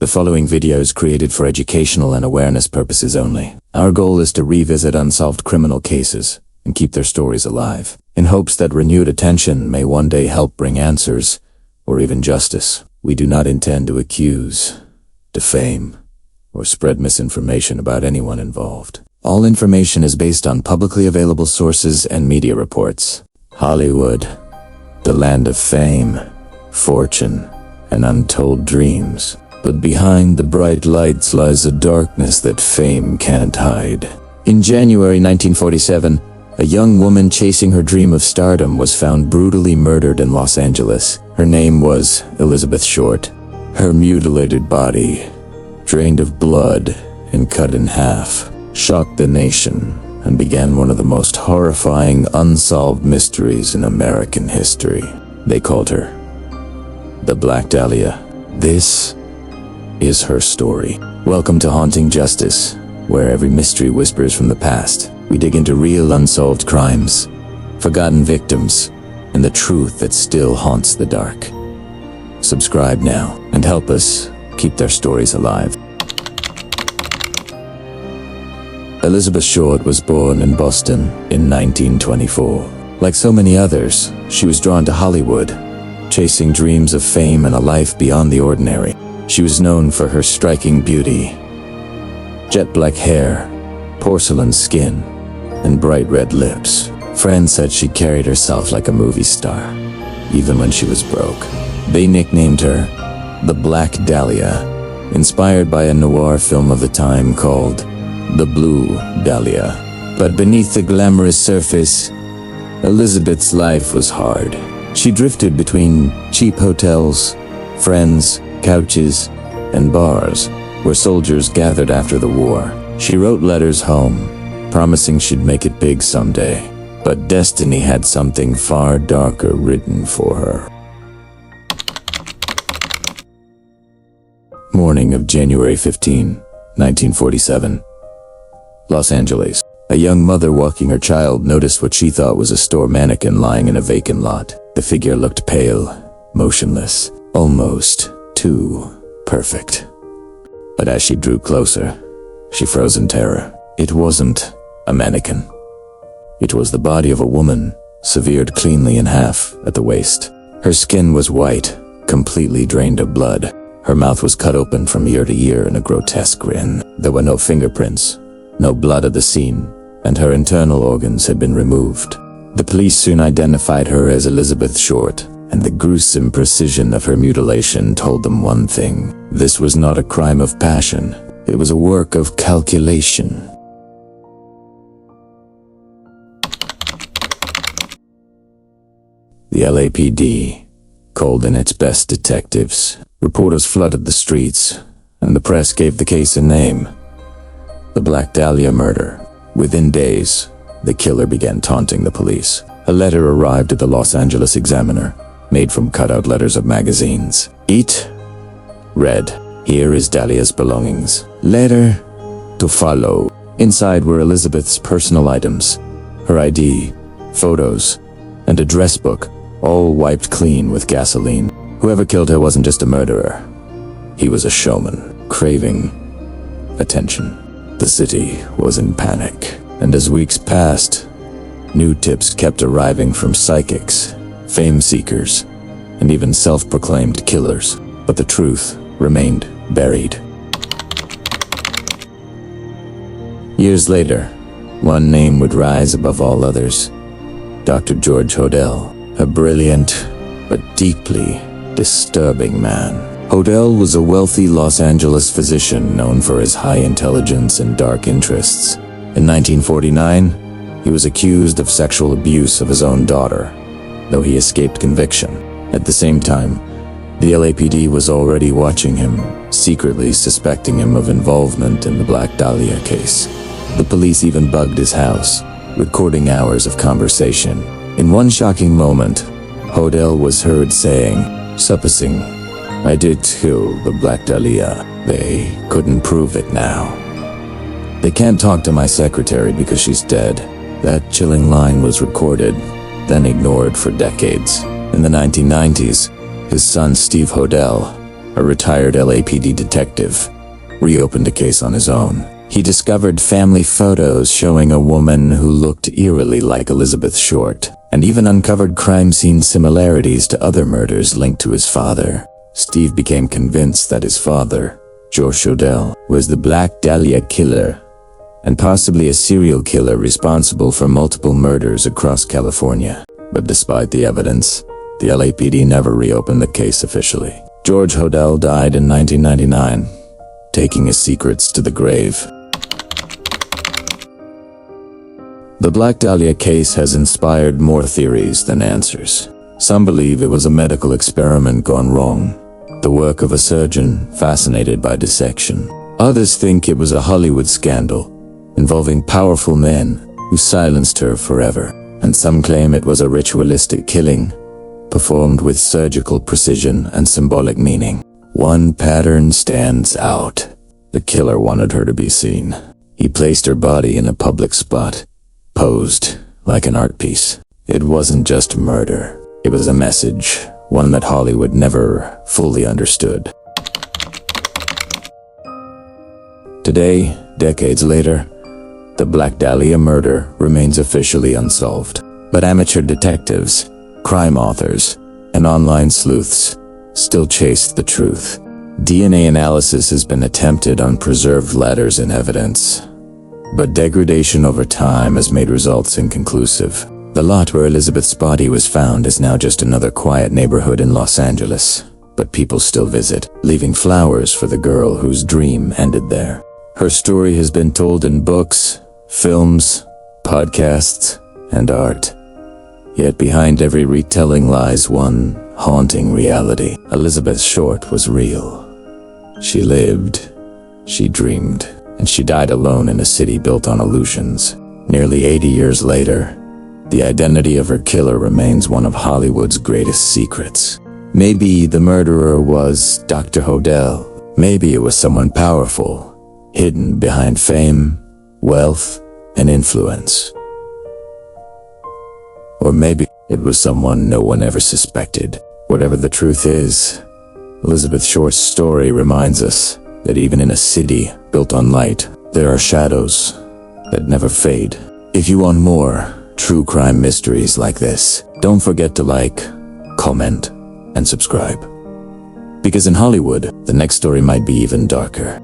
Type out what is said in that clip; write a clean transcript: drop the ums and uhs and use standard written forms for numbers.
The following video is created for educational and awareness purposes only. Our goal is to revisit unsolved criminal cases and keep their stories alive, in hopes that renewed attention may one day help bring answers, or even justice. We do not intend to accuse, defame, or spread misinformation about anyone involved. All information is based on publicly available sources and media reports. Hollywood, the land of fame, fortune, and untold dreams. But behind the bright lights lies a darkness that fame can't hide. In January 1947, a young woman chasing her dream of stardom was found brutally murdered in Los Angeles. Her name was Elizabeth Short. Her mutilated body, drained of blood and cut in half, shocked the nation and began one of the most horrifying unsolved mysteries in American history. They called her the Black Dahlia. This is her story. Welcome to Haunting Justice, where every mystery whispers from the past. We dig into real unsolved crimes, forgotten victims, and the truth that still haunts the dark. Subscribe now and help us keep their stories alive. Elizabeth Short was born in Boston in 1924. Like so many others, she was drawn to Hollywood, chasing dreams of fame and a life beyond the ordinary. She was known for her striking beauty, jet black hair, porcelain skin, and bright red lips. Friends said she carried herself like a movie star, even when she was broke. They nicknamed her the Black Dahlia, inspired by a noir film of the time called The Blue Dahlia. But beneath the glamorous surface, Elizabeth's life was hard. She drifted between cheap hotels, friends, couches, and bars where soldiers gathered after the war. She wrote letters home, promising she'd make it big someday. But destiny had something far darker written for her. Morning of January 15, 1947. Los Angeles. A young mother walking her child noticed what she thought was a store mannequin lying in a vacant lot. The figure looked pale, motionless, almost too perfect. But as she drew closer, she froze in terror. It wasn't a mannequin. It was the body of a woman, severed cleanly in half at the waist. Her skin was white, completely drained of blood. Her mouth was cut open from ear to ear in a grotesque grin. There were no fingerprints, no blood at the scene, and her internal organs had been removed. The police soon identified her as Elizabeth Short, and the gruesome precision of her mutilation told them one thing. This was not a crime of passion. It was a work of calculation. The LAPD called in its best detectives. Reporters flooded the streets, and the press gave the case a name: the Black Dahlia murder. Within days, the killer began taunting the police. A letter arrived at the Los Angeles Examiner, made from cutout letters of magazines. It read, "Here is Dahlia's belongings. Letter to follow." Inside were Elizabeth's personal items, her ID, photos, and a dress book, all wiped clean with gasoline. Whoever killed her wasn't just a murderer. He was a showman, craving attention. The city was in panic, and as weeks passed, new tips kept arriving from psychics, fame seekers, and even self-proclaimed killers. But the truth remained buried. Years later, one name would rise above all others: Dr. George Hodel, a brilliant but deeply disturbing man. Hodel was a wealthy Los Angeles physician known for his high intelligence and dark interests. In 1949, he was accused of sexual abuse of his own daughter, though he escaped conviction. At the same time, the LAPD was already watching him, secretly suspecting him of involvement in the Black Dahlia case. The police even bugged his house, recording hours of conversation. In one shocking moment, Hodel was heard saying, supposing, "I did kill the Black Dahlia. They couldn't prove it now. They can't talk to my secretary because she's dead." That chilling line was recorded, then ignored for decades. In the 1990s, his son Steve Hodel a retired LAPD detective, reopened a case on his own. He discovered family photos showing a woman who looked eerily like Elizabeth Short, and even uncovered crime scene similarities to other murders linked to his father. Steve became convinced that his father, George Hodel, was the Black Dahlia killer, and possibly a serial killer responsible for multiple murders across California. But despite the evidence, the LAPD never reopened the case officially. George Hodel died in 1999, taking his secrets to the grave. The Black Dahlia case has inspired more theories than answers. Some believe it was a medical experiment gone wrong, the work of a surgeon fascinated by dissection. Others think it was a Hollywood scandal involving powerful men who silenced her forever. And some claim it was a ritualistic killing, performed with surgical precision and symbolic meaning. One pattern stands out. The killer wanted her to be seen. He placed her body in a public spot, posed like an art piece. It wasn't just murder. It was a message, one that Hollywood never fully understood. Today, decades later, the Black Dahlia murder remains officially unsolved. But amateur detectives, crime authors, and online sleuths still chase the truth. DNA analysis has been attempted on preserved letters and evidence, but degradation over time has made results inconclusive. The lot where Elizabeth's body was found is now just another quiet neighborhood in Los Angeles, but people still visit, leaving flowers for the girl whose dream ended there. Her story has been told in books, films, podcasts, and art. Yet behind every retelling lies one haunting reality. Elizabeth Short was real. She lived, she dreamed, and she died alone in a city built on illusions. Nearly 80 years later, the identity of her killer remains one of Hollywood's greatest secrets. Maybe the murderer was Dr. Hodel. Maybe it was someone powerful, hidden behind fame, wealth, and influence. Or maybe it was someone no one ever suspected. Whatever the truth is, Elizabeth Short's story reminds us that even in a city built on light, there are shadows that never fade. If you want more true crime mysteries like this, don't forget to like, comment, and subscribe. Because in Hollywood, the next story might be even darker.